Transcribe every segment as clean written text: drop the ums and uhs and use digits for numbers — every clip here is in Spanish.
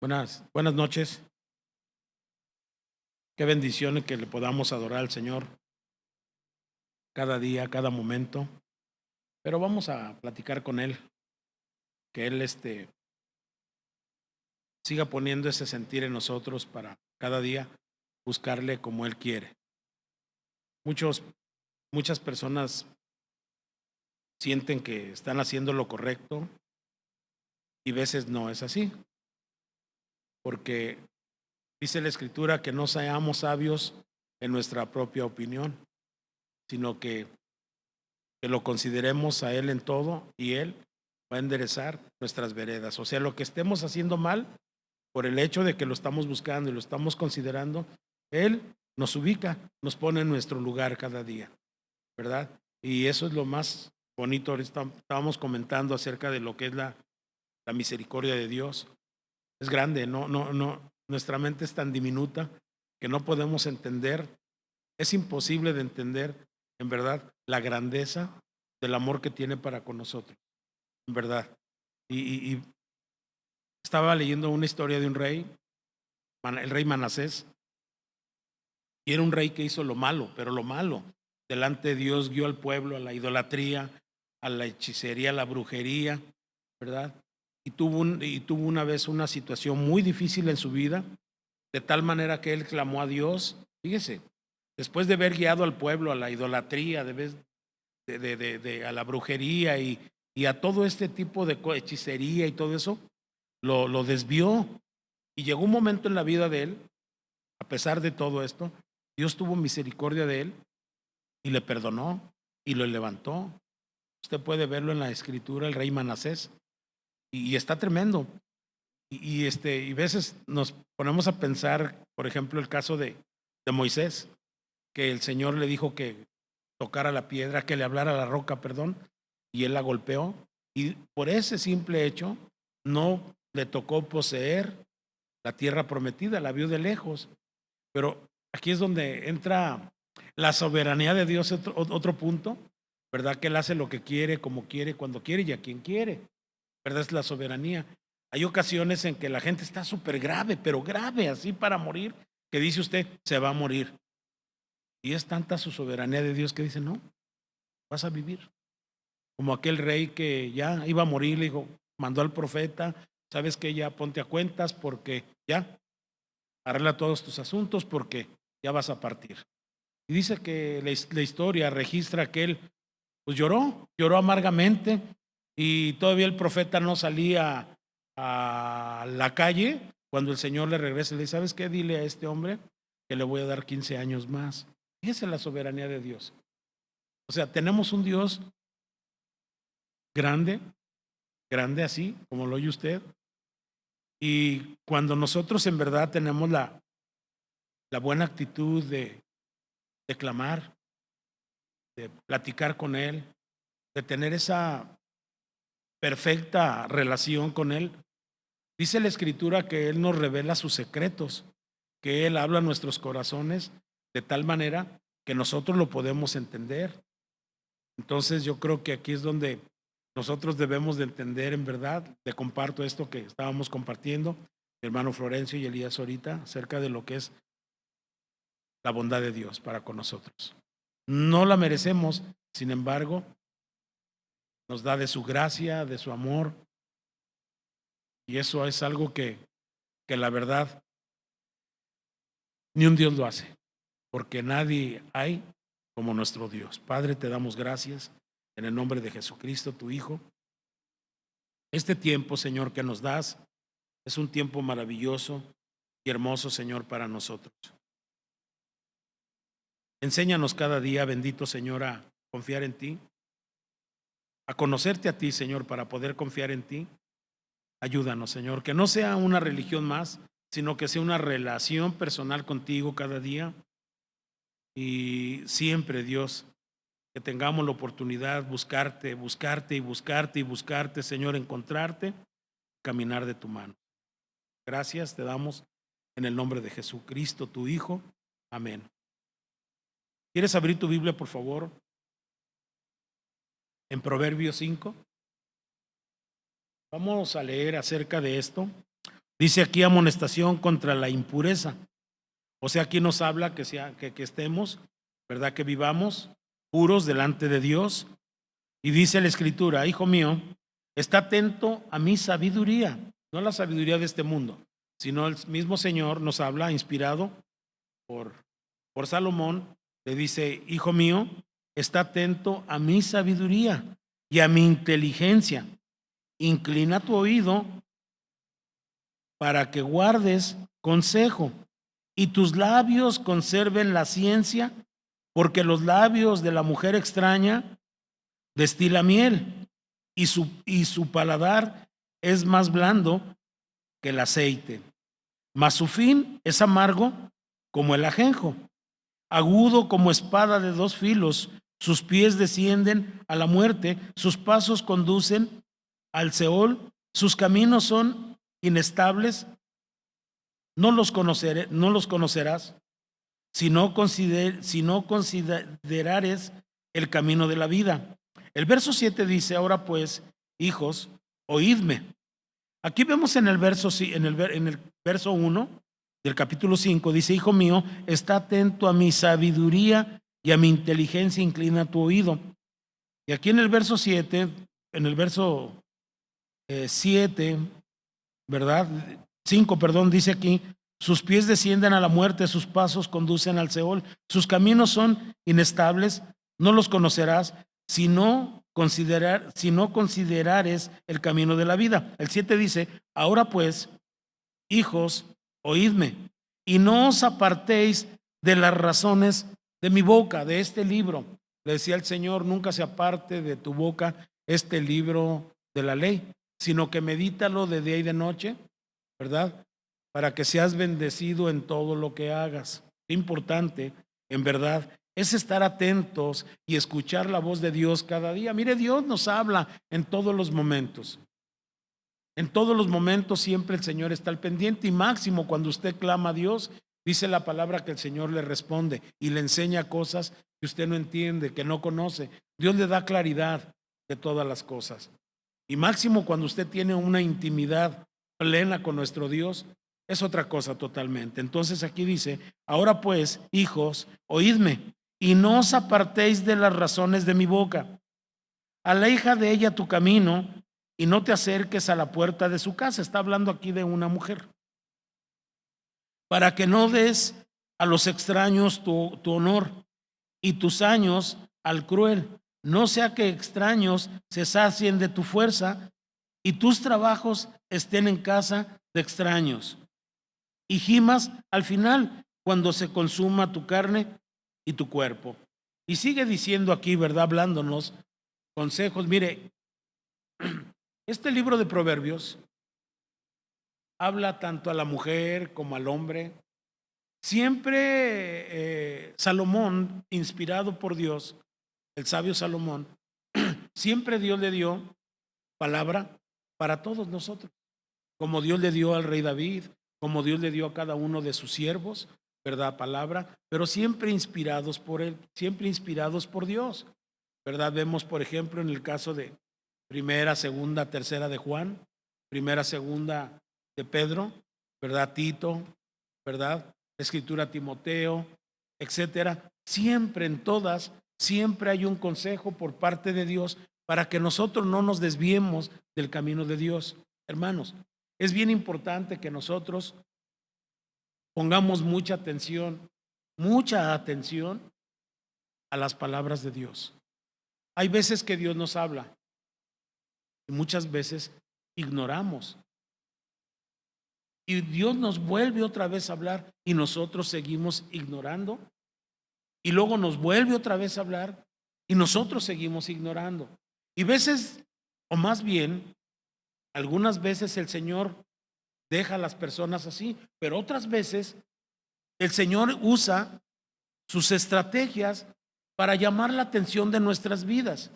Buenas noches. Qué bendición que le podamos adorar al Señor cada día, cada momento. Pero vamos a platicar con Él, que Él siga poniendo ese sentir en nosotros para cada día buscarle como Él quiere. Muchos, muchas personas sienten que están haciendo lo correcto y veces no es así, porque dice la Escritura que no seamos sabios en nuestra propia opinión, sino que lo consideremos a Él en todo y Él va a enderezar nuestras veredas. O sea, lo que estemos haciendo mal, por el hecho de que lo estamos buscando y lo estamos considerando, Él nos ubica, nos pone en nuestro lugar cada día, ¿verdad? Y eso es lo más bonito. Ahorita estábamos comentando acerca de lo que es la misericordia de Dios. Es grande, no. Nuestra mente es tan diminuta que no podemos entender, es imposible de entender, en verdad, la grandeza del amor que tiene para con nosotros, en verdad. Y estaba leyendo una historia de un rey, el rey Manasés, y era un rey que hizo lo malo, pero lo malo. Delante de Dios guió al pueblo a la idolatría, a la hechicería, a la brujería, ¿verdad? Y tuvo una vez una situación muy difícil en su vida, de tal manera que él clamó a Dios. Fíjese, después de haber guiado al pueblo a la idolatría, a la brujería y a todo este tipo de hechicería y todo eso, lo desvió. Y llegó un momento en la vida de él, a pesar de todo esto, Dios tuvo misericordia de él y le perdonó y lo levantó. Usted puede verlo en la escritura, el rey Manasés, y está tremendo. Y veces nos ponemos a pensar, por ejemplo, el caso de Moisés, que el Señor le dijo que tocara la piedra, que le hablara a la roca, perdón, y él la golpeó. Y por ese simple hecho, no le tocó poseer la tierra prometida, la vio de lejos. Pero aquí es donde entra la soberanía de Dios, otro punto, ¿verdad? Que Él hace lo que quiere, como quiere, cuando quiere y a quien quiere, ¿verdad? Es la soberanía. Hay ocasiones en que la gente está súper grave, pero grave, así para morir, que dice usted, se va a morir. Y es tanta su soberanía de Dios que dice, no, vas a vivir. Como aquel rey que ya iba a morir, le dijo, mandó al profeta, sabes que ya ponte a cuentas porque ya arregla todos tus asuntos porque ya vas a partir. Y dice que la historia registra que él pues lloró amargamente y todavía el profeta no salía a la calle cuando el Señor le regresa y le dice, ¿sabes qué? Dile a este hombre que le voy a dar 15 años más. Esa es la soberanía de Dios. O sea, tenemos un Dios grande, grande así, como lo oye usted, y cuando nosotros en verdad tenemos la buena actitud de clamar, de platicar con Él, de tener esa perfecta relación con Él. Dice la Escritura que Él nos revela sus secretos, que Él habla a nuestros corazones de tal manera que nosotros lo podemos entender. Entonces yo creo que aquí es donde nosotros debemos de entender en verdad, te comparto esto que estábamos compartiendo, mi hermano Florencio y Elías ahorita, acerca de lo que es la bondad de Dios para con nosotros. No la merecemos, sin embargo, nos da de su gracia, de su amor, y eso es algo que la verdad ni un Dios lo hace, porque nadie hay como nuestro Dios. Padre, te damos gracias en el nombre de Jesucristo, tu Hijo. Este tiempo, Señor, que nos das es un tiempo maravilloso y hermoso, Señor, para nosotros. Enséñanos cada día, bendito Señor, a confiar en ti, a conocerte a ti, Señor, para poder confiar en ti. Ayúdanos, Señor, que no sea una religión más, sino que sea una relación personal contigo cada día y siempre, Dios, que tengamos la oportunidad de buscarte, buscarte y buscarte y buscarte, Señor, encontrarte, caminar de tu mano. Gracias te damos en el nombre de Jesucristo, tu Hijo. Amén. ¿Quieres abrir tu Biblia, por favor? En Proverbios 5. Vamos a leer acerca de esto. Dice aquí amonestación contra la impureza. O sea, aquí nos habla que estemos, ¿verdad? Que vivamos puros delante de Dios. Y dice la Escritura, hijo mío, está atento a mi sabiduría, no la sabiduría de este mundo, sino el mismo Señor nos habla, inspirado por, por Salomón, le dice, hijo mío, está atento a mi sabiduría y a mi inteligencia. Inclina tu oído para que guardes consejo y tus labios conserven la ciencia, porque los labios de la mujer extraña destila miel y su paladar es más blando que el aceite, mas su fin es amargo como el ajenjo, agudo como espada de dos filos. Sus pies descienden a la muerte, sus pasos conducen al Seol, sus caminos son inestables. No los conocerás si no considerares el camino de la vida. El verso 7 dice, ahora pues, hijos, oídme. Aquí vemos en el verso 1 del capítulo 5, dice, hijo mío, está atento a mi sabiduría y a mi inteligencia, inclina tu oído. Y aquí en el verso 7, en el verso 7, ¿verdad? 5, perdón, dice aquí, sus pies descienden a la muerte, sus pasos conducen al Seol, sus caminos son inestables, no los conocerás si no considerares el camino de la vida. El 7 dice, ahora pues, hijos, oídme, y no os apartéis de las razones de mi boca, de este libro. Le decía el Señor, nunca se aparte de tu boca este libro de la ley, sino que medítalo de día y de noche, ¿verdad? Para que seas bendecido en todo lo que hagas. Importante, en verdad, es estar atentos y escuchar la voz de Dios cada día. Mire, Dios nos habla en todos los momentos. En todos los momentos siempre el Señor está al pendiente y máximo cuando usted clama a Dios, dice la palabra que el Señor le responde y le enseña cosas que usted no entiende, que no conoce. Dios le da claridad de todas las cosas. Y máximo cuando usted tiene una intimidad plena con nuestro Dios, es otra cosa totalmente. Entonces aquí dice, ahora pues, hijos, oídme y no os apartéis de las razones de mi boca. Aleja de ella tu camino y no te acerques a la puerta de su casa. Está hablando aquí de una mujer. Para que no des a los extraños tu honor y tus años al cruel. No sea que extraños se sacien de tu fuerza y tus trabajos estén en casa de extraños. Y gimas al final cuando se consuma tu carne y tu cuerpo. Y sigue diciendo aquí, ¿verdad? Hablándonos consejos. Mire, este libro de Proverbios habla tanto a la mujer como al hombre. Siempre Salomón, inspirado por Dios, el sabio Salomón, siempre Dios le dio palabra para todos nosotros, como Dios le dio al rey David, como Dios le dio a cada uno de sus siervos, ¿verdad? Palabra, pero siempre inspirados por él, siempre inspirados por Dios, ¿verdad? Vemos, por ejemplo, en el caso de primera, segunda, tercera de Juan, primera, segunda de Pedro, ¿verdad? Tito, ¿verdad? Escritura Timoteo, etcétera. Siempre en todas, siempre hay un consejo por parte de Dios para que nosotros no nos desviemos del camino de Dios. Hermanos, es bien importante que nosotros pongamos mucha atención a las palabras de Dios. Hay veces que Dios nos habla y muchas veces ignoramos. Y Dios nos vuelve otra vez a hablar y nosotros seguimos ignorando. Y luego nos vuelve otra vez a hablar y nosotros seguimos ignorando. Y veces, o más bien, algunas veces el Señor deja a las personas así, pero otras veces el Señor usa sus estrategias para llamar la atención de nuestras vidas.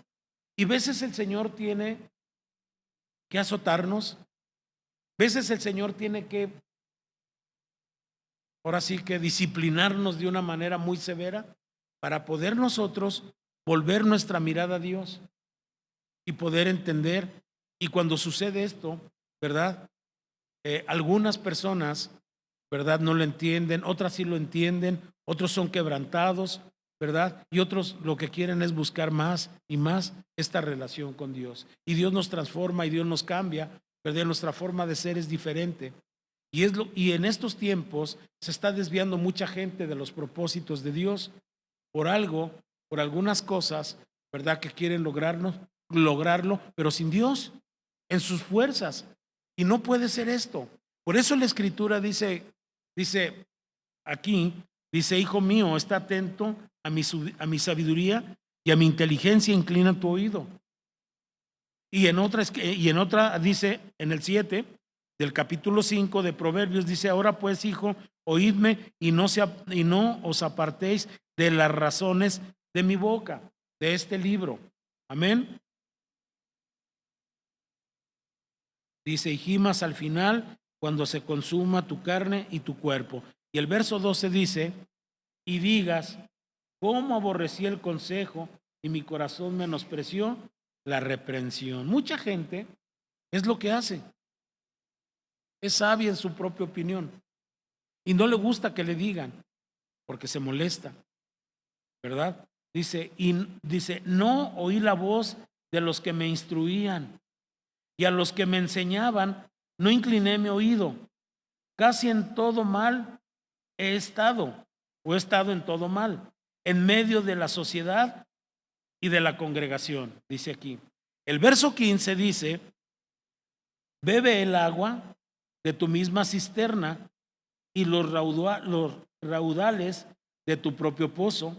Y veces el Señor tiene que azotarnos, veces el Señor tiene que, ahora sí que disciplinarnos de una manera muy severa para poder nosotros volver nuestra mirada a Dios y poder entender. Y cuando sucede esto, ¿verdad? algunas personas, ¿verdad? No lo entienden, otras sí lo entienden, otros son quebrantados, ¿verdad? Y otros lo que quieren es buscar más y más esta relación con Dios. Y Dios nos transforma y Dios nos cambia, ¿verdad? Nuestra forma de ser es diferente. Y en estos tiempos se está desviando mucha gente de los propósitos de Dios por algo, por algunas cosas, ¿verdad? Que quieren lograrlo, pero sin Dios, en sus fuerzas. Y no puede ser esto. Por eso la Escritura dice aquí, dice, hijo mío, está atento a mi sabiduría y a mi inteligencia, inclina tu oído. Y en otra dice, en el 7 del capítulo 5 de Proverbios, dice, ahora pues, hijo, oídme y no os apartéis de las razones de mi boca, de este libro. Amén. Dice, y gimas al final cuando se consuma tu carne y tu cuerpo. Y el verso 12 dice, y digas, cómo aborrecí el consejo y mi corazón menospreció la reprensión. Mucha gente es lo que hace. Es sabia en su propia opinión y no le gusta que le digan porque se molesta, ¿verdad? Dice, no oí la voz de los que me instruían y a los que me enseñaban no incliné mi oído. Casi en todo mal he estado en todo mal, en medio de la sociedad y de la congregación, dice aquí. El verso 15 dice, bebe el agua de tu misma cisterna y los raudales de tu propio pozo.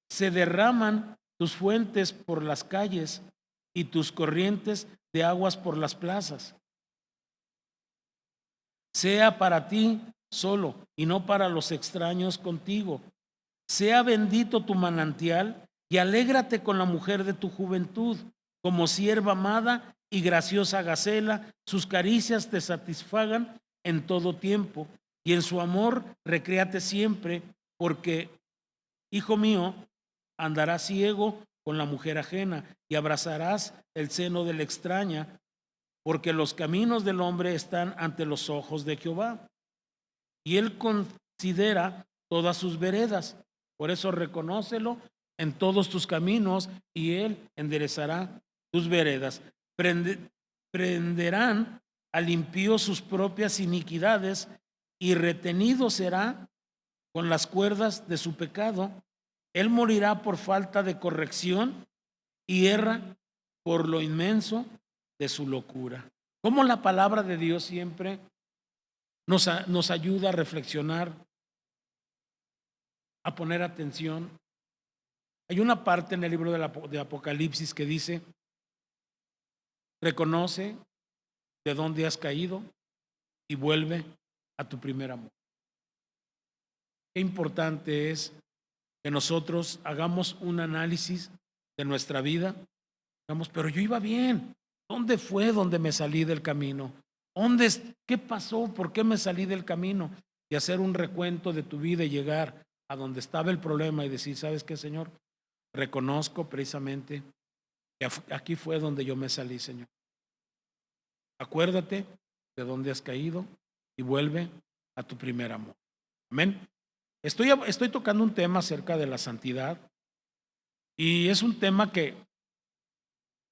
Se derraman tus fuentes por las calles y tus corrientes de aguas por las plazas. Sea para ti solo y no para los extraños contigo. Sea bendito tu manantial y alégrate con la mujer de tu juventud, como sierva amada y graciosa gacela, sus caricias te satisfagan en todo tiempo y en su amor recréate siempre, porque, hijo mío, andarás ciego con la mujer ajena y abrazarás el seno de la extraña, porque los caminos del hombre están ante los ojos de Jehová y él considera todas sus veredas. Por eso reconócelo en todos tus caminos y él enderezará tus veredas. Prenderán al impío sus propias iniquidades y retenido será con las cuerdas de su pecado. Él morirá por falta de corrección y erra por lo inmenso de su locura. Como la palabra de Dios siempre nos ayuda a reflexionar, a poner atención. Hay una parte en el libro de Apocalipsis que dice, reconoce de dónde has caído y vuelve a tu primer amor. Qué importante es que nosotros hagamos un análisis de nuestra vida. Digamos, pero yo iba bien. ¿Dónde fue donde me salí del camino? ¿Qué pasó? ¿Por qué me salí del camino? Y hacer un recuento de tu vida y llegar a donde estaba el problema y decir, ¿sabes qué, Señor? Reconozco precisamente que aquí fue donde yo me salí, Señor. Acuérdate de dónde has caído y vuelve a tu primer amor. Amén. Estoy tocando un tema acerca de la santidad y es un tema que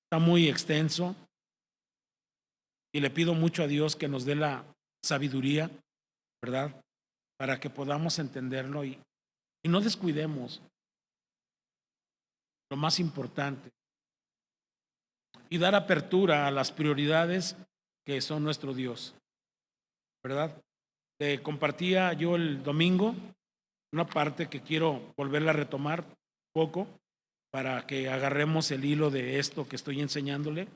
está muy extenso y le pido mucho a Dios que nos dé la sabiduría, ¿verdad? Para que podamos entenderlo y no descuidemos lo más importante y dar apertura a las prioridades que son nuestro Dios, ¿verdad? Te compartía yo el domingo una parte que quiero volverla a retomar poco para que agarremos el hilo de esto que estoy enseñándole.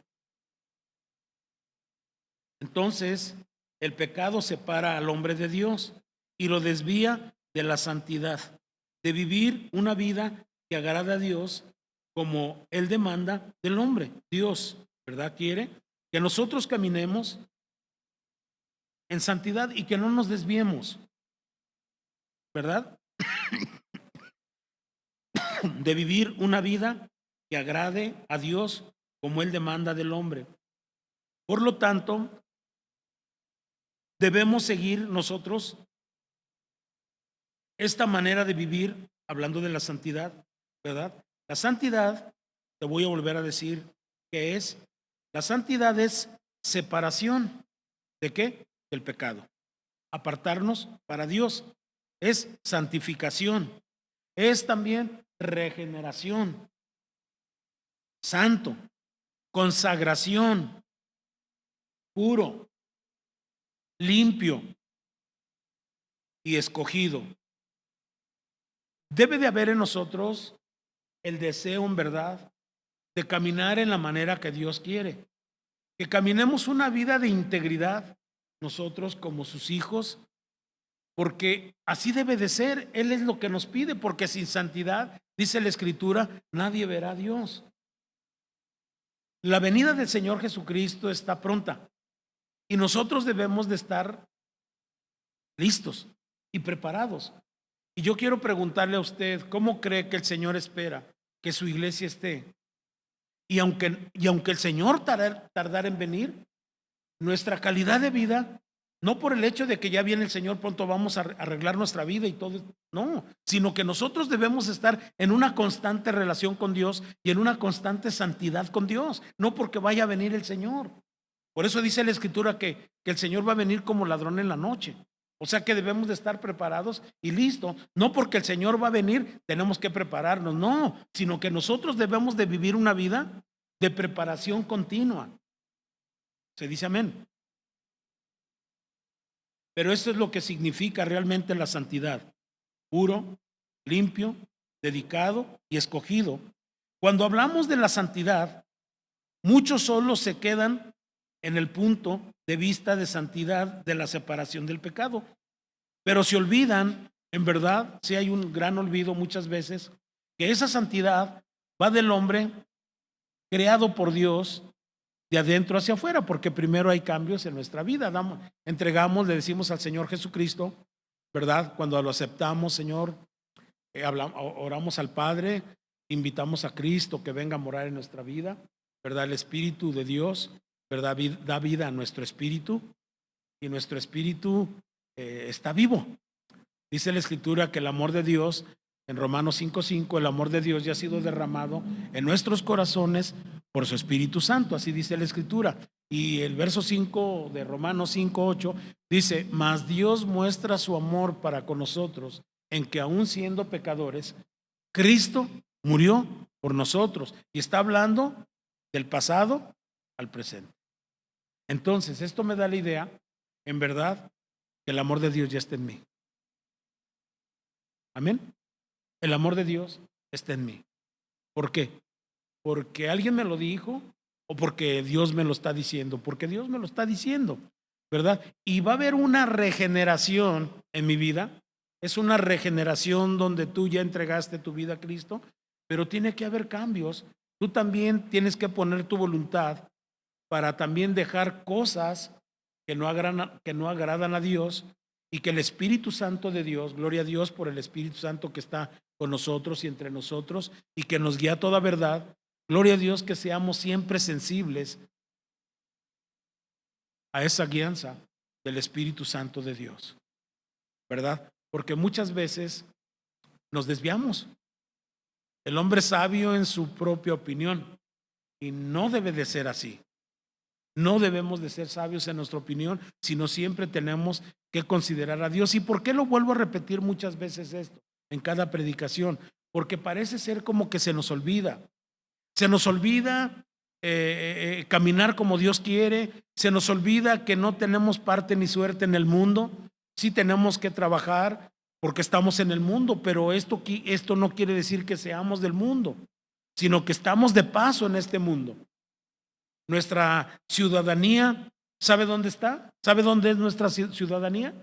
Entonces, el pecado separa al hombre de Dios y lo desvía de la santidad, de vivir una vida que agrada a Dios como Él demanda del hombre. Dios, ¿verdad? Quiere que nosotros caminemos en santidad y que no nos desviemos, ¿verdad? De vivir una vida que agrade a Dios como Él demanda del hombre. Por lo tanto, debemos seguir nosotros esta manera de vivir, hablando de la santidad, ¿verdad? La santidad, te voy a volver a decir qué es. La santidad es separación. ¿De qué? Del pecado. Apartarnos para Dios. Es santificación. Es también regeneración. Santo. Consagración. Puro. Limpio. Y escogido. Debe de haber en nosotros el deseo, en verdad, de caminar en la manera que Dios quiere. Que caminemos una vida de integridad, nosotros como sus hijos, porque así debe de ser. Él es lo que nos pide, porque sin santidad, dice la Escritura, nadie verá a Dios. La venida del Señor Jesucristo está pronta y nosotros debemos de estar listos y preparados. Y yo quiero preguntarle a usted, ¿cómo cree que el Señor espera que su iglesia esté? Y aunque el Señor tardara en venir, nuestra calidad de vida, no por el hecho de que ya viene el Señor, pronto vamos a arreglar nuestra vida y todo, no, sino que nosotros debemos estar en una constante relación con Dios y en una constante santidad con Dios, no porque vaya a venir el Señor. Por eso dice la Escritura que el Señor va a venir como ladrón en la noche. O sea que debemos de estar preparados y listos. No porque el Señor va a venir, tenemos que prepararnos, no, sino que nosotros debemos de vivir una vida de preparación continua. Se dice amén. Pero esto es lo que significa realmente la santidad. Puro, limpio, dedicado y escogido. Cuando hablamos de la santidad, muchos solo se quedan en el punto de vista de santidad de la separación del pecado. Pero se olvidan, en verdad, sí hay un gran olvido muchas veces, que esa santidad va del hombre creado por Dios de adentro hacia afuera, porque primero hay cambios en nuestra vida. Entregamos, le decimos al Señor Jesucristo, ¿verdad? Cuando lo aceptamos, Señor, oramos al Padre, invitamos a Cristo que venga a morar en nuestra vida, ¿verdad? El Espíritu de Dios, ¿verdad? Da vida a nuestro espíritu y nuestro espíritu está vivo. Dice la Escritura que el amor de Dios, en Romanos 5:5, el amor de Dios ya ha sido derramado en nuestros corazones por su Espíritu Santo, así dice la Escritura. Y el verso 5 de Romanos 5:8 dice, mas Dios muestra su amor para con nosotros en que aún siendo pecadores, Cristo murió por nosotros. Y está hablando del pasado al presente. Entonces, esto me da la idea, en verdad, que el amor de Dios ya está en mí. Amén. El amor de Dios está en mí. ¿Por qué? ¿Porque alguien me lo dijo o porque Dios me lo está diciendo? Porque Dios me lo está diciendo, ¿verdad? Y va a haber una regeneración en mi vida. Es una regeneración donde tú ya entregaste tu vida a Cristo, pero tiene que haber cambios. Tú también tienes que poner tu voluntad para también dejar cosas que no agradan a Dios y que el Espíritu Santo de Dios, gloria a Dios por el Espíritu Santo que está con nosotros y entre nosotros y que nos guía a toda verdad, gloria a Dios que seamos siempre sensibles a esa guianza del Espíritu Santo de Dios, ¿verdad? Porque muchas veces nos desviamos. El hombre es sabio en su propia opinión y no debe de ser así. No debemos de ser sabios en nuestra opinión, sino siempre tenemos que considerar a Dios. ¿Y por qué lo vuelvo a repetir muchas veces esto en cada predicación? Porque parece ser como que se nos olvida. Se nos olvida caminar como Dios quiere. Se nos olvida que no tenemos parte ni suerte en el mundo. Sí tenemos que trabajar porque estamos en el mundo, pero esto no quiere decir que seamos del mundo, sino que estamos de paso en este mundo. Nuestra ciudadanía, ¿sabe dónde está? ¿Sabe dónde es nuestra ciudadanía?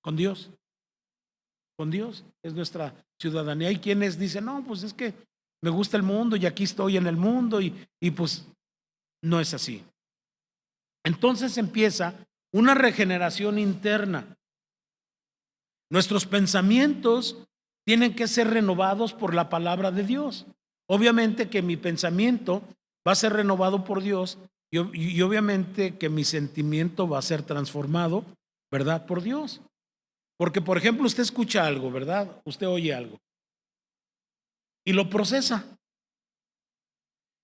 Con Dios. Con Dios es nuestra ciudadanía. Hay quienes dicen, no, pues es que me gusta el mundo y aquí estoy en el mundo y pues no es así. Entonces empieza una regeneración interna. Nuestros pensamientos tienen que ser renovados por la palabra de Dios. Obviamente que mi pensamiento va a ser renovado por Dios y obviamente que mi sentimiento va a ser transformado, ¿verdad? Por Dios. Porque, por ejemplo, usted escucha algo, ¿verdad? Usted oye algo y lo procesa.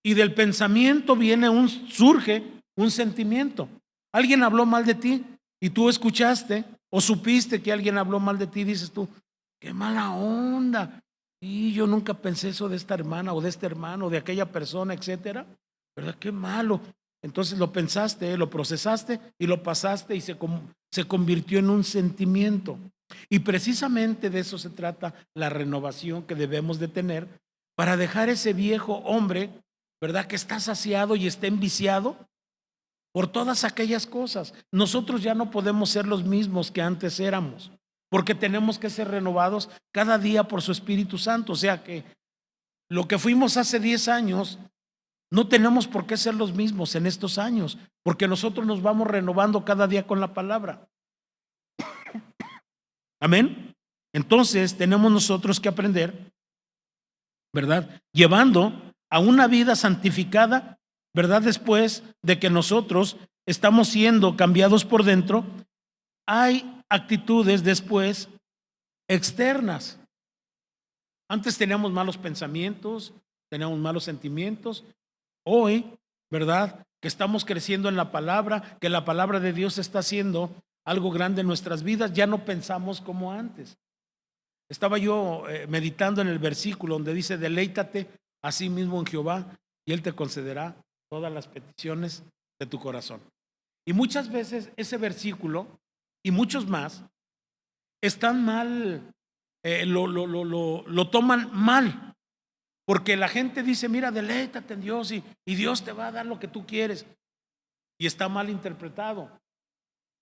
Y del pensamiento surge un sentimiento. Alguien habló mal de ti y tú escuchaste o supiste que alguien habló mal de ti, dices tú, qué mala onda. Y yo nunca pensé eso de esta hermana o de este hermano, de aquella persona, etcétera. ¿Verdad? Qué malo. Entonces lo pensaste, lo procesaste y lo pasaste y se convirtió en un sentimiento. Y precisamente de eso se trata la renovación que debemos de tener para dejar ese viejo hombre, ¿verdad? Que está saciado y está enviciado por todas aquellas cosas. Nosotros ya no podemos ser los mismos que antes éramos, porque tenemos que ser renovados cada día por su Espíritu Santo. O sea que lo que fuimos hace 10 años, no tenemos por qué ser los mismos en estos años, porque nosotros nos vamos renovando cada día con la palabra. Amén. Entonces tenemos nosotros que aprender, ¿verdad? Llevando a una vida santificada, ¿verdad? Después de que nosotros estamos siendo cambiados por dentro, hay actitudes después externas. Antes teníamos malos pensamientos, teníamos malos sentimientos. Hoy, ¿verdad? Que estamos creciendo en la palabra, que la palabra de Dios está haciendo algo grande en nuestras vidas, ya no pensamos como antes. Estaba yo meditando en el versículo donde dice, deleítate a sí mismo en Jehová y Él te concederá todas las peticiones de tu corazón. Y muchas veces ese versículo y muchos más están mal, lo toman mal, porque la gente dice, mira, deleítate en Dios y Dios te va a dar lo que tú quieres. Y está mal interpretado,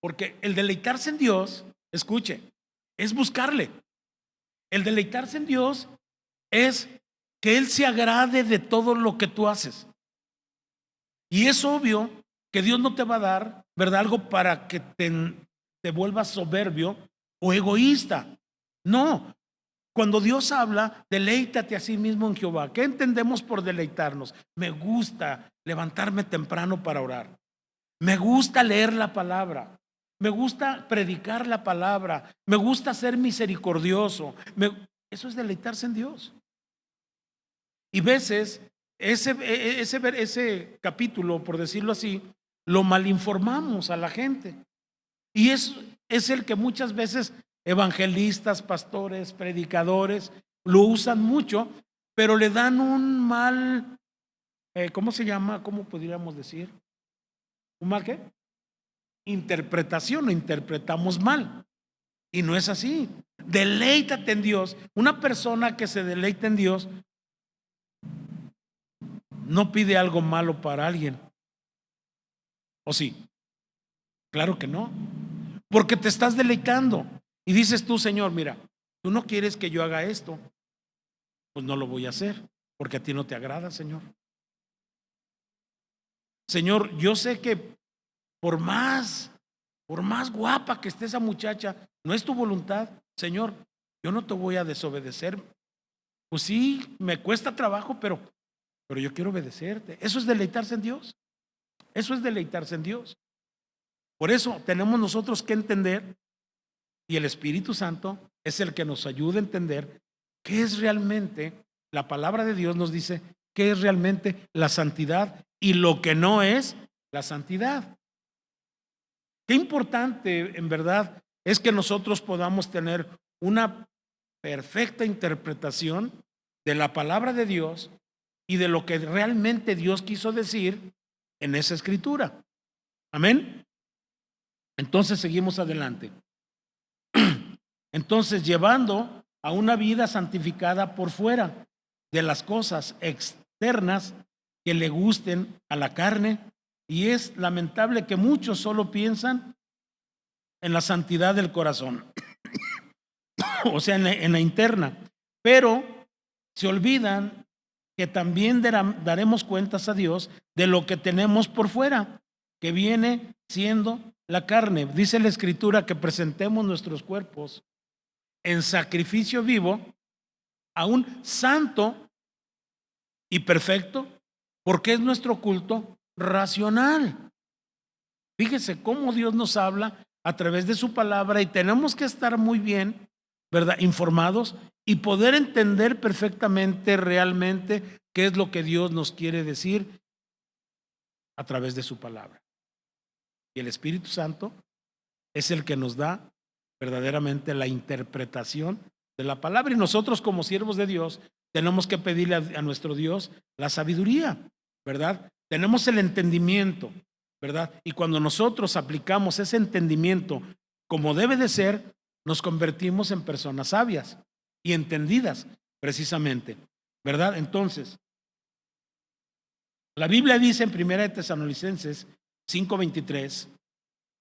porque el deleitarse en Dios, escuche, es buscarle. El deleitarse en Dios es que Él se agrade de todo lo que tú haces. Y es obvio que Dios no te va a dar, ¿verdad? Algo para que te vuelvas soberbio o egoísta. No. Cuando Dios habla, deleítate a sí mismo en Jehová. ¿Qué entendemos por deleitarnos? Me gusta levantarme temprano para orar. Me gusta leer la palabra. Me gusta predicar la palabra. Me gusta ser misericordioso. Eso es deleitarse en Dios. Y veces ese capítulo, por decirlo así, lo malinformamos a la gente. Y es el que muchas veces evangelistas, pastores, predicadores lo usan mucho, pero le dan un mal, ¿cómo se llama? ¿Cómo podríamos decir? ¿Un mal qué? Interpretación, lo interpretamos mal. Y no es así. Deleítate en Dios. Una persona que se deleita en Dios no pide algo malo para alguien. ¿O sí? Claro que no. Porque te estás deleitando. Y dices tú, Señor, mira, tú no quieres que yo haga esto. Pues no lo voy a hacer, porque a ti no te agrada, Señor. Señor, yo sé que por más guapa que esté esa muchacha, no es tu voluntad, Señor, yo no te voy a desobedecer. Pues sí, me cuesta trabajo, pero yo quiero obedecerte. Eso es deleitarse en Dios. Eso es deleitarse en Dios. Por eso tenemos nosotros que entender, y el Espíritu Santo es el que nos ayuda a entender qué es realmente, la palabra de Dios nos dice qué es realmente la santidad y lo que no es la santidad. Qué importante en verdad es que nosotros podamos tener una perfecta interpretación de la palabra de Dios y de lo que realmente Dios quiso decir en esa escritura. Amén. Entonces seguimos adelante. Entonces, llevando a una vida santificada por fuera de las cosas externas que le gusten a la carne, y es lamentable que muchos solo piensan en la santidad del corazón, o sea, en la interna, pero se olvidan que también daremos cuentas a Dios de lo que tenemos por fuera, que viene siendo la carne. Dice la Escritura que presentemos nuestros cuerpos en sacrificio vivo, aún santo y perfecto, porque es nuestro culto racional. Fíjese cómo Dios nos habla a través de su palabra y tenemos que estar muy bien, ¿verdad?, informados y poder entender perfectamente, realmente, qué es lo que Dios nos quiere decir a través de su palabra. Y el Espíritu Santo es el que nos da verdaderamente la interpretación de la palabra. Y nosotros como siervos de Dios tenemos que pedirle a nuestro Dios la sabiduría, ¿verdad? Tenemos el entendimiento, ¿verdad? Y cuando nosotros aplicamos ese entendimiento como debe de ser, nos convertimos en personas sabias y entendidas precisamente, ¿verdad? Entonces, la Biblia dice en 1 Tesalonicenses 5:23,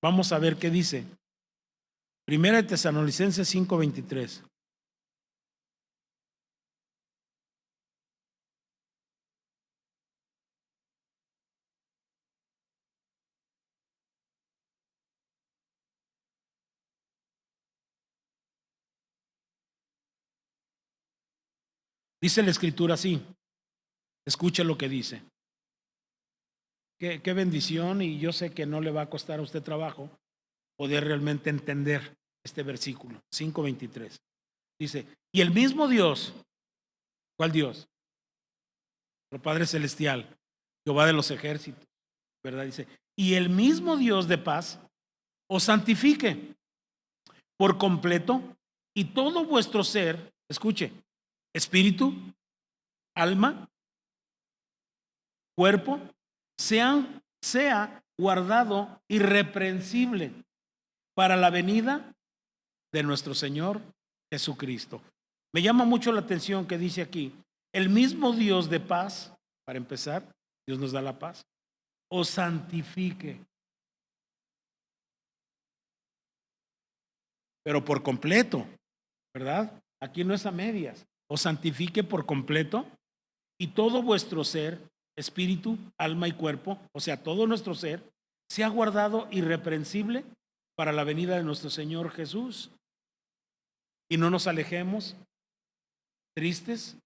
vamos a ver qué dice. 1 Tesalonicenses 5:23. Dice la escritura así, escuche lo que dice. Qué bendición, y yo sé que no le va a costar a usted trabajo poder realmente entender este versículo 5:23. Dice, y el mismo Dios, ¿cuál Dios? El Padre Celestial, Jehová de los ejércitos, ¿verdad? Dice, y el mismo Dios de paz os santifique por completo y todo vuestro ser, escuche, espíritu, alma, cuerpo, sea guardado irreprensible para la venida de nuestro Señor Jesucristo. Me llama mucho la atención que dice aquí, el mismo Dios de paz, para empezar, Dios nos da la paz, os santifique, pero por completo, ¿verdad? Aquí no es a medias, os santifique por completo y todo vuestro ser, espíritu, alma y cuerpo, o sea, todo nuestro ser, sea guardado irreprensible para la venida de nuestro Señor Jesús. Y no nos alejemos tristes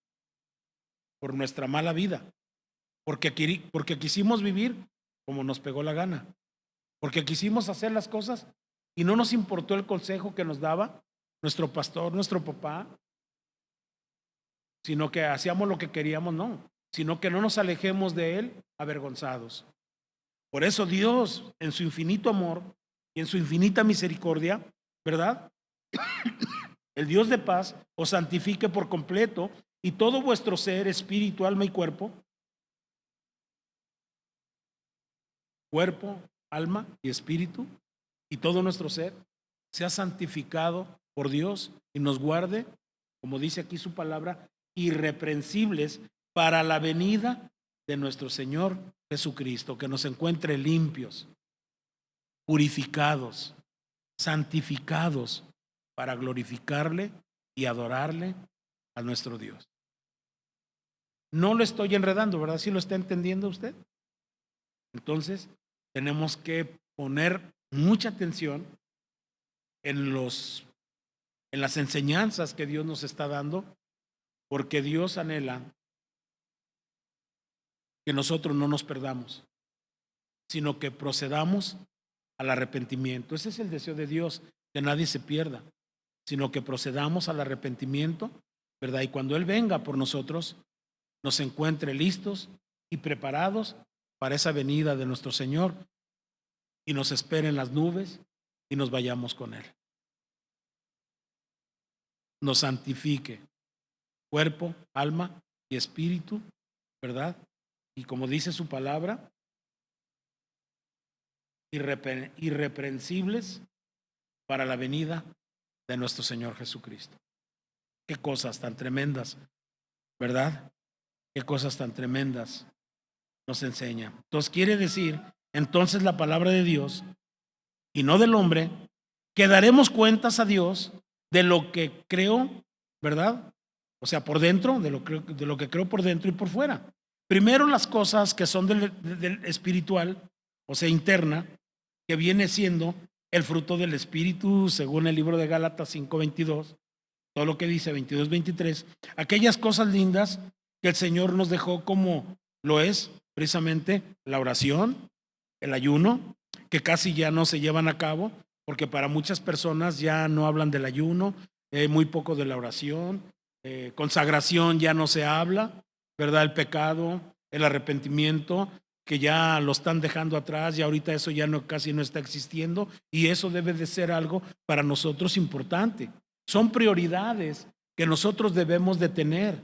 por nuestra mala vida, porque quisimos vivir como nos pegó la gana, porque quisimos hacer las cosas y no nos importó el consejo que nos daba nuestro pastor, nuestro papá, sino que hacíamos lo que queríamos, no, sino que no nos alejemos de él avergonzados. Por eso Dios, en su infinito amor y en su infinita misericordia, ¿verdad?, el Dios de paz os santifique por completo y todo vuestro ser, espíritu, alma y cuerpo, alma y espíritu, y todo nuestro ser, sea santificado por Dios y nos guarde, como dice aquí su palabra, irreprensibles para la venida de nuestro Señor Jesucristo, que nos encuentre limpios, purificados, santificados para glorificarle y adorarle a nuestro Dios. No lo estoy enredando, ¿verdad? ¿Sí lo está entendiendo usted? Entonces, tenemos que poner mucha atención en las enseñanzas que Dios nos está dando, porque Dios anhela que nosotros no nos perdamos, sino que procedamos al arrepentimiento. Ese es el deseo de Dios, que nadie se pierda, sino que procedamos al arrepentimiento, ¿verdad? Y cuando Él venga por nosotros, nos encuentre listos y preparados para esa venida de nuestro Señor y nos espere en las nubes y nos vayamos con Él. Nos santifique cuerpo, alma y espíritu, ¿verdad? Y como dice su palabra, irreprensibles para la venida de nuestro Señor Jesucristo. Qué cosas tan tremendas, ¿verdad? Qué cosas tan tremendas nos enseña. Entonces quiere decir, entonces la palabra de Dios y no del hombre, que daremos cuentas a Dios de lo que creo, ¿verdad? O sea, por dentro, de lo que creo por dentro y por fuera. Primero las cosas que son del espiritual, o sea, interna, que viene siendo el fruto del Espíritu, según el libro de Gálatas 5:22, todo lo que dice 22-23, aquellas cosas lindas que el Señor nos dejó como lo es precisamente la oración, el ayuno, que casi ya no se llevan a cabo, porque para muchas personas ya no hablan del ayuno, muy poco de la oración, consagración ya no se habla, ¿verdad? El pecado, el arrepentimiento, que ya lo están dejando atrás y ahorita eso ya no, casi no está existiendo, y eso debe de ser algo para nosotros importante. Son prioridades que nosotros debemos de tener,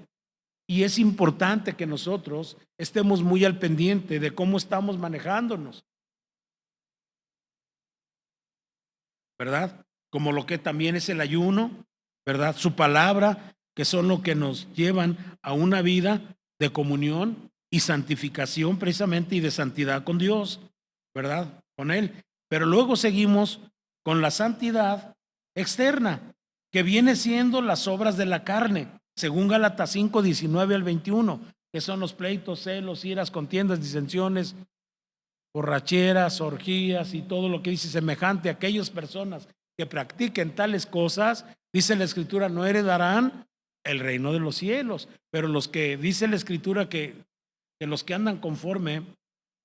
y es importante que nosotros estemos muy al pendiente de cómo estamos manejándonos, ¿verdad? Como lo que también es el ayuno, ¿verdad? Su palabra, que son lo que nos llevan a una vida de comunión y santificación precisamente, y de santidad con Dios, ¿verdad? Con Él. Pero luego seguimos con la santidad externa, que viene siendo las obras de la carne, según Gálatas 5, 19 al 21, que son los pleitos, celos, iras, contiendas, disensiones, borracheras, orgías y todo lo que dice semejante a aquellas personas que practiquen tales cosas, dice la Escritura, no heredarán el reino de los cielos. Pero los que dice la Escritura que los que andan conforme,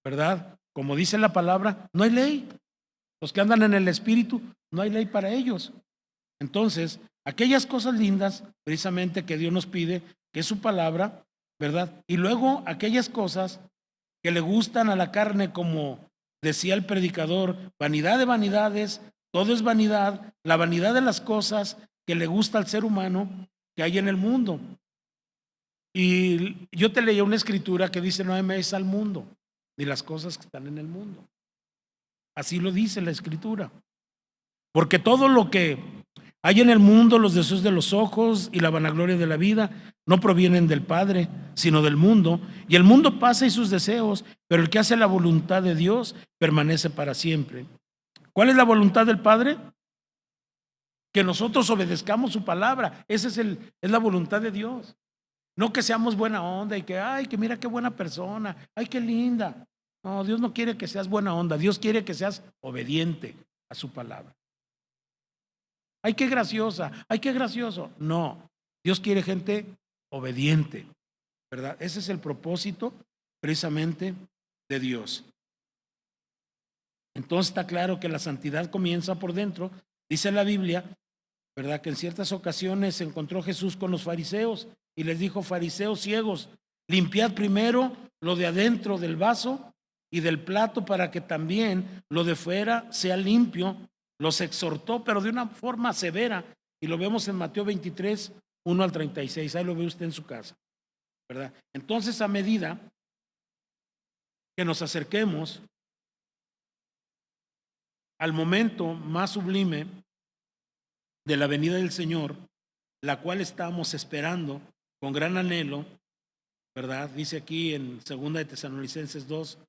¿verdad? Como dice la palabra, no hay ley. Los que andan en el Espíritu, no hay ley para ellos. Entonces, aquellas cosas lindas, precisamente que Dios nos pide, que es su palabra, ¿verdad? Y luego aquellas cosas que le gustan a la carne, como decía el predicador, vanidad de vanidades, todo es vanidad, la vanidad de las cosas que le gusta al ser humano que hay en el mundo. Y yo te leí una escritura que dice, no améis al mundo, ni las cosas que están en el mundo. Así lo dice la escritura. Porque todo lo que hay en el mundo, los deseos de los ojos y la vanagloria de la vida, no provienen del Padre, sino del mundo. Y el mundo pasa y sus deseos, pero el que hace la voluntad de Dios permanece para siempre. ¿Cuál es la voluntad del Padre? Que nosotros obedezcamos su palabra. Esa es la voluntad de Dios. No que seamos buena onda y que, ay, que mira qué buena persona, ay, qué linda. No, Dios no quiere que seas buena onda, Dios quiere que seas obediente a su palabra. Ay, qué graciosa, ay, qué gracioso. No, Dios quiere gente obediente, ¿verdad? Ese es el propósito precisamente de Dios. Entonces está claro que la santidad comienza por dentro. Dice la Biblia, ¿verdad? Que en ciertas ocasiones se encontró Jesús con los fariseos y les dijo, fariseos ciegos, limpiad primero lo de adentro del vaso y del plato para que también lo de fuera sea limpio. Los exhortó, pero de una forma severa, y lo vemos en Mateo 23, 1 al 36. Ahí lo ve usted en su casa, ¿verdad? Entonces, a medida que nos acerquemos al momento más sublime de la venida del Señor, la cual estamos esperando con gran anhelo, ¿verdad? Dice aquí en 2 de Tesalonicenses 2,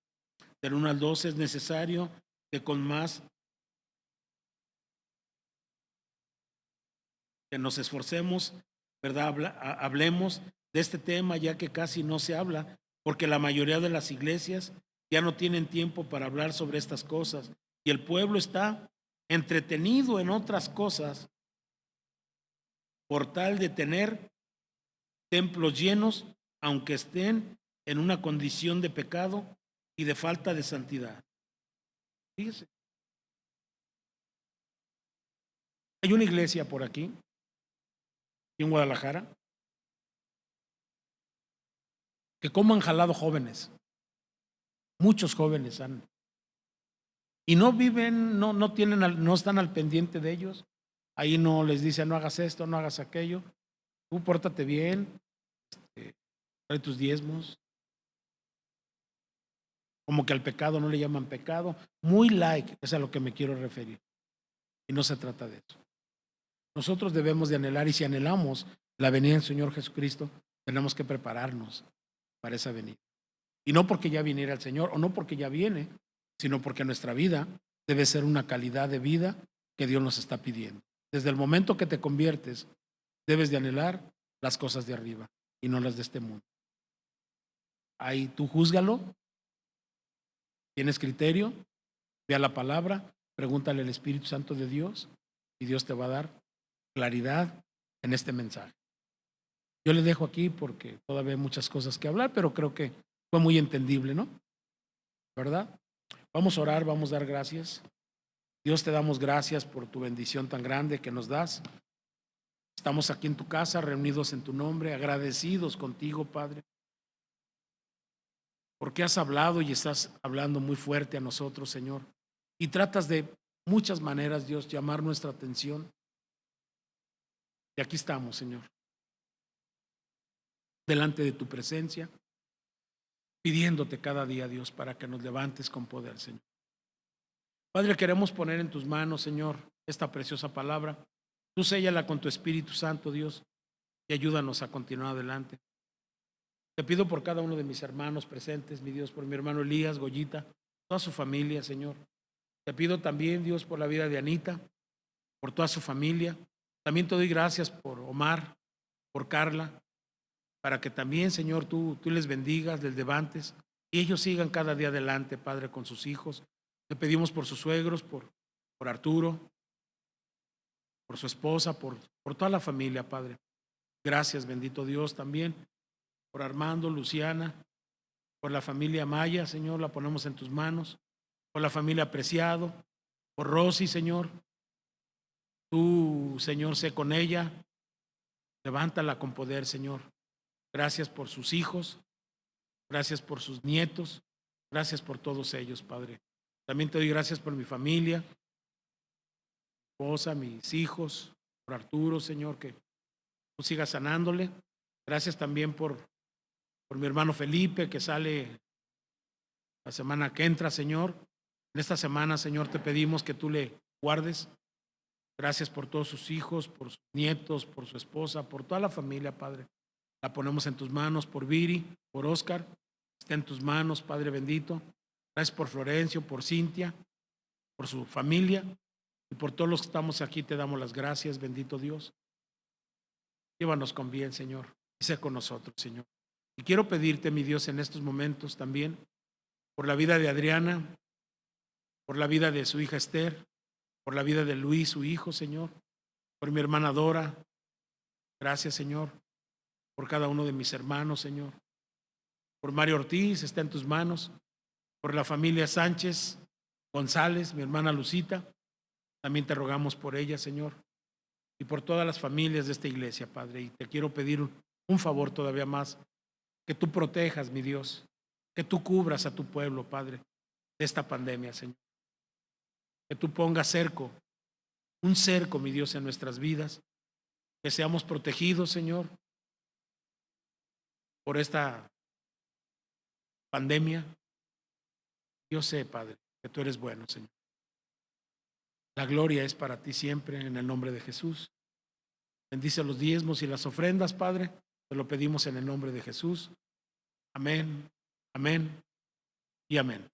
del 1 al 12, es necesario que con más que nos esforcemos, ¿verdad? Hablemos de este tema, ya que casi no se habla, porque la mayoría de las iglesias ya no tienen tiempo para hablar sobre estas cosas, y el pueblo está entretenido en otras cosas por tal de tener templos llenos, aunque estén en una condición de pecado y de falta de santidad. Fíjese, hay una iglesia por aquí en Guadalajara que como han jalado jóvenes, muchos jóvenes han, y no viven, no tienen, no están al pendiente de ellos. Ahí no les dicen, no hagas esto, no hagas aquello, tú pórtate bien, trae tus diezmos, como que al pecado no le llaman pecado, muy like, es a lo que me quiero referir, y no se trata de eso. Nosotros debemos de anhelar, y si anhelamos la venida del Señor Jesucristo, tenemos que prepararnos para esa venida. Y no porque ya viniera el Señor, o no porque ya viene, sino porque nuestra vida debe ser una calidad de vida que Dios nos está pidiendo. Desde el momento que te conviertes, debes de anhelar las cosas de arriba y no las de este mundo. Ahí tú júzgalo, tienes criterio, ve a la palabra, pregúntale al Espíritu Santo de Dios y Dios te va a dar claridad en este mensaje. Yo le dejo aquí porque todavía hay muchas cosas que hablar, pero creo que Fue muy entendible, ¿no? ¿Verdad? Vamos a orar, vamos a dar gracias. Dios, te damos gracias por tu bendición tan grande que nos das. Estamos aquí en tu casa, reunidos en tu nombre, agradecidos contigo, Padre, porque has hablado y estás hablando muy fuerte a nosotros, Señor. Y tratas de muchas maneras, Dios, llamar nuestra atención. Y aquí estamos, Señor, delante de tu presencia, pidiéndote cada día, Dios, para que nos levantes con poder, Señor. Padre, queremos poner en tus manos, Señor, esta preciosa palabra. Tú séllala con tu Espíritu Santo, Dios, y ayúdanos a continuar adelante. Te pido por cada uno de mis hermanos presentes, mi Dios, por mi hermano Elías, Goyita, toda su familia, Señor. Te pido también, Dios, por la vida de Anita, por toda su familia. También te doy gracias por Omar, por Carla, para que también, Señor, tú les bendigas, les levantes y ellos sigan cada día adelante, Padre, con sus hijos. Te pedimos por sus suegros, por Arturo, por su esposa, por toda la familia, Padre. Gracias, bendito Dios, también por Armando, Luciana, por la familia Maya, Señor, la ponemos en tus manos, por la familia Apreciado, por Rosy, Señor. Tú, Señor, sé con ella, levántala con poder, Señor. Gracias por sus hijos, gracias por sus nietos, gracias por todos ellos, Padre. También te doy gracias por mi familia, mi esposa, mis hijos, por Arturo, Señor, que tú sigas sanándole. Gracias también por mi hermano Felipe, que sale la semana que entra, Señor. En esta semana, Señor, te pedimos que tú le guardes. Gracias por todos sus hijos, por sus nietos, por su esposa, por toda la familia, Padre. La ponemos en tus manos, por Viri, por Oscar. Está en tus manos, Padre bendito. Gracias por Florencio, por Cintia, por su familia y por todos los que estamos aquí. Te damos las gracias, bendito Dios. Llévanos con bien, Señor, y sé con nosotros, Señor. Y quiero pedirte, mi Dios, en estos momentos también, por la vida de Adriana, por la vida de su hija Esther, por la vida de Luis, su hijo, Señor, por mi hermana Dora. Gracias, Señor, por cada uno de mis hermanos, Señor. Por Mario Ortiz, está en tus manos. Por la familia Sánchez González, mi hermana Lucita, también te rogamos por ella, Señor. Y por todas las familias de esta iglesia, Padre. Y te quiero pedir un favor todavía más, que tú protejas, mi Dios, que tú cubras a tu pueblo, Padre, de esta pandemia, Señor. Que tú pongas cerco, un cerco, mi Dios, en nuestras vidas, que seamos protegidos, Señor, por esta pandemia. Yo sé, Padre, que tú eres bueno, Señor. La gloria es para ti siempre, en el nombre de Jesús. Bendice los diezmos y las ofrendas, Padre. Te lo pedimos en el nombre de Jesús. Amén, amén y amén.